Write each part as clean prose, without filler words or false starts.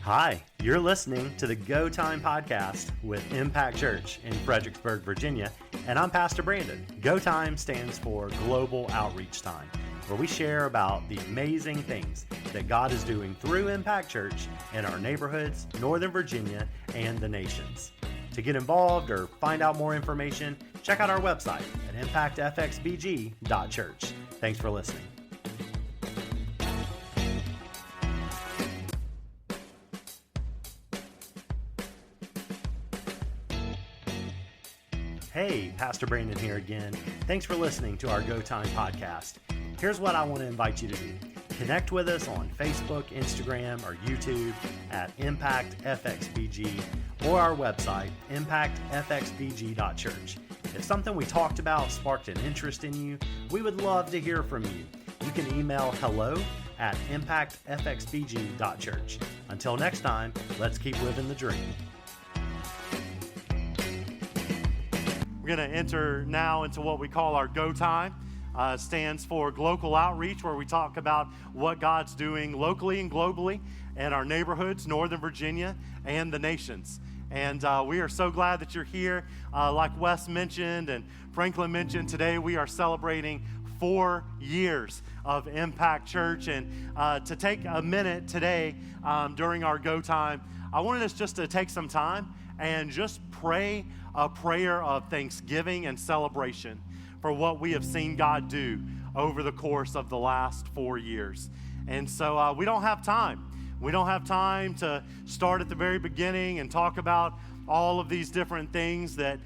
Hi, you're listening to the Go Time podcast with Impact Church in Fredericksburg, Virginia, and I'm Pastor Brandon. Go Time stands for Global Outreach Time, where we share about the amazing things that God is doing through Impact Church in our neighborhoods, Northern Virginia, and the nations. To get involved or find out more information, check out our website at impactfxbg.church. Thanks for listening. Hey, Pastor Brandon here again. Thanks for listening to our Go Time podcast. Here's what I want to invite you to do. Connect with us on Facebook, Instagram, or YouTube at ImpactFXBG or our website, impactfxbg.church. If something we talked about sparked an interest in you, we would love to hear from you. You can email hello@impactfxbg.church. Until next time, let's keep living the dream. We're going to enter now into what we call our Go Time. It stands for Global Outreach, where we talk about what God's doing locally and globally in our neighborhoods, Northern Virginia, and the nations. And we are so glad that you're here. Like Wes mentioned and Franklin mentioned, today we are celebrating 4 years of Impact Church. And to take a minute today during our Go Time, I wanted us just to take some time and just pray a prayer of thanksgiving and celebration for what we have seen God do over the course of the last 4 years. And so we don't have time. We don't have time to start at the very beginning and talk about all of these different things that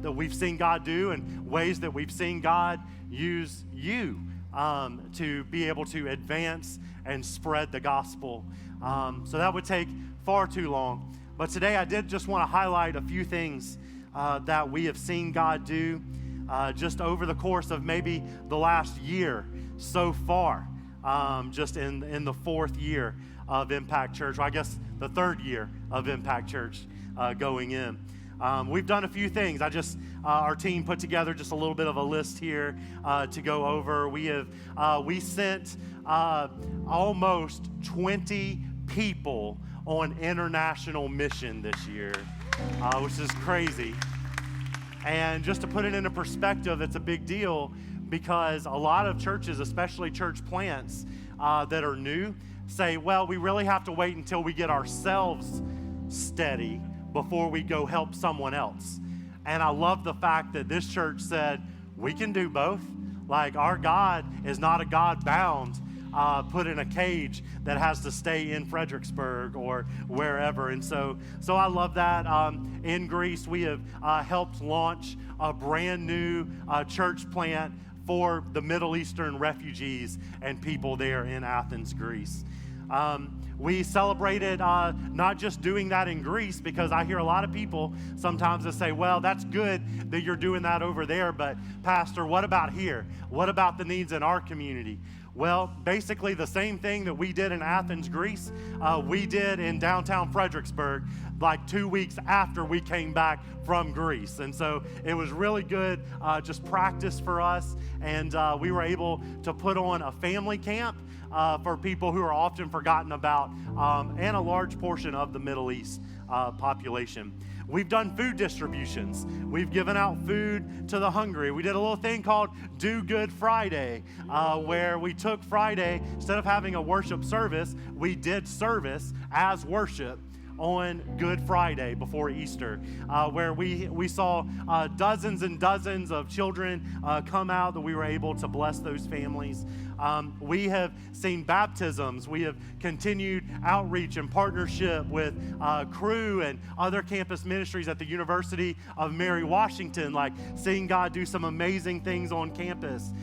we've seen God do and ways that we've seen God use you to be able to advance and spread the gospel. So that would take far too long. But today I did just want to highlight a few things that we have seen God do just over the course of maybe the last year so far, just in the 4th year of Impact Church, or I guess the 3rd year of Impact Church going in. We've done a few things. Our team put together just a little bit of a list here to go over. We sent almost 20 people on international mission this year, which is crazy. And just to put it into perspective, it's a big deal because a lot of churches, especially church plants that are new, say, well, we really have to wait until we get ourselves steady before we go help someone else. And I love the fact that this church said, we can do both. Like, our God is not a God bound, put in a cage that has to stay in Fredericksburg or wherever. And so I love that. In Greece, we have helped launch a brand new church plant for the Middle Eastern refugees and people there in Athens, Greece. We celebrated not just doing that in Greece, because I hear a lot of people sometimes that say, well, that's good that you're doing that over there, but Pastor, what about here? What about the needs in our community? Well, basically the same thing that we did in Athens, Greece, we did in downtown Fredericksburg like 2 weeks after we came back from Greece. And so it was really good just practice for us. And we were able to put on a family camp for people who are often forgotten about, and a large portion of the Middle East population. We've done food distributions. We've given out food to the hungry. We did a little thing called Do Good Friday, where we took Friday, instead of having a worship service, we did service as worship on Good Friday before Easter, where we saw dozens and dozens of children come out that we were able to bless those families. We have seen baptisms. We have continued outreach and partnership with Cru and other campus ministries at the University of Mary Washington, like seeing God do some amazing things on campus.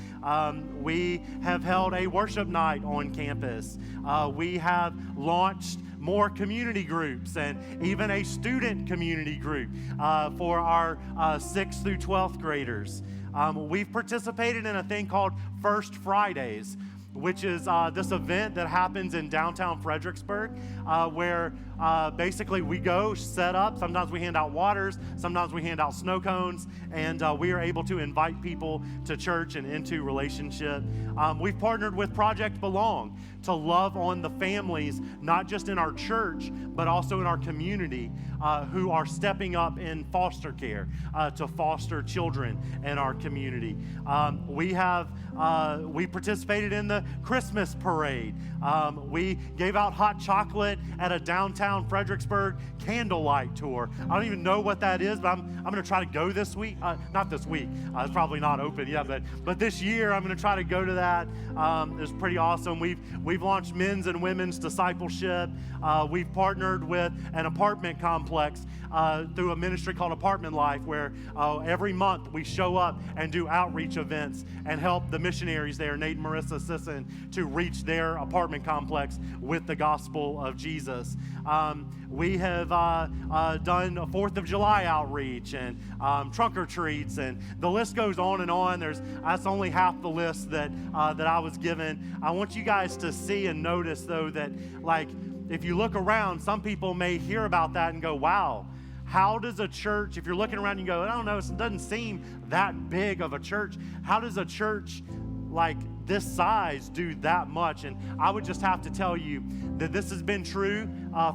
We have held a worship night on campus. We have launched more community groups and even a student community group for our 6th through 12th graders. We've participated in a thing called First Fridays, which is this event that happens in downtown Fredericksburg, where basically we go set up. Sometimes we hand out waters, sometimes we hand out snow cones, and we are able to invite people to church and into relationship. We've partnered with Project Belong to love on the families, not just in our church, but also in our community, who are stepping up in foster care to foster children in our community. We participated in the Christmas parade. We gave out hot chocolate at a downtown Fredericksburg candlelight tour. I don't even know what that is, but I'm going to try to go this week. Not this week. It's probably not open yet, but this year I'm going to try to go to that. It's pretty awesome. We've launched men's and women's discipleship. We've partnered with an apartment complex through a ministry called Apartment Life, where every month we show up and do outreach events and help the missionaries there, Nate and Marissa Sisson, to reach their apartment complex with the gospel of Jesus. We have done a 4th of July outreach and trunk or treats, and the list goes on and on. That's only half the list that I was given. I want you guys to see and notice, though, that if you look around, some people may hear about that and go, wow, how does a church, if you're looking around, you go, I don't know, it doesn't seem that big of a church. How does a church like this size do that much? And I would just have to tell you that this has been true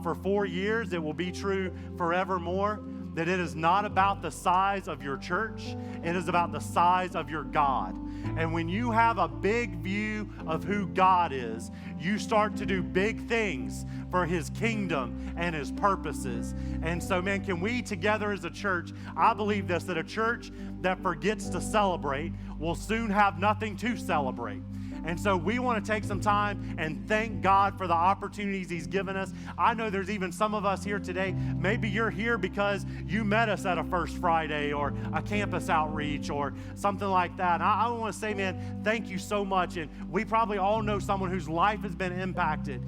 for 4 years. It will be true forevermore. That it is not about the size of your church. It is about the size of your God. And when you have a big view of who God is, you start to do big things for his kingdom and his purposes. And so, man, can we together as a church, I believe this, that a church that forgets to celebrate will soon have nothing to celebrate. And so we want to take some time and thank God for the opportunities he's given us. I know there's even some of us here today, maybe you're here because you met us at a First Friday or a campus outreach or something like that. And I want to say, man, thank you so much. And we probably all know someone whose life has been impacted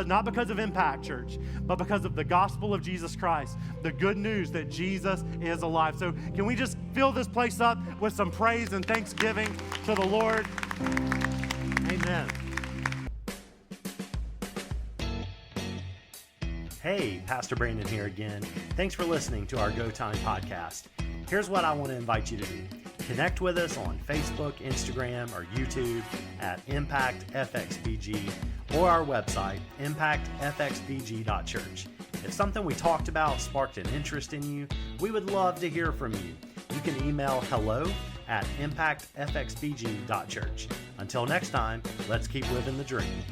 not because of Impact Church, but because of the gospel of Jesus Christ, the good news that Jesus is alive. So can we just fill this place up with some praise and thanksgiving to the Lord? Amen. Hey, Pastor Brandon here again. Thanks for listening to our Go Time podcast. Here's what I want to invite you to do. Connect with us on Facebook, Instagram, or YouTube at Impact FXBG or our website, impactfxbg.church. If something we talked about sparked an interest in you, we would love to hear from you. You can email hello@impactfxbg.church. Until next time, let's keep living the dream.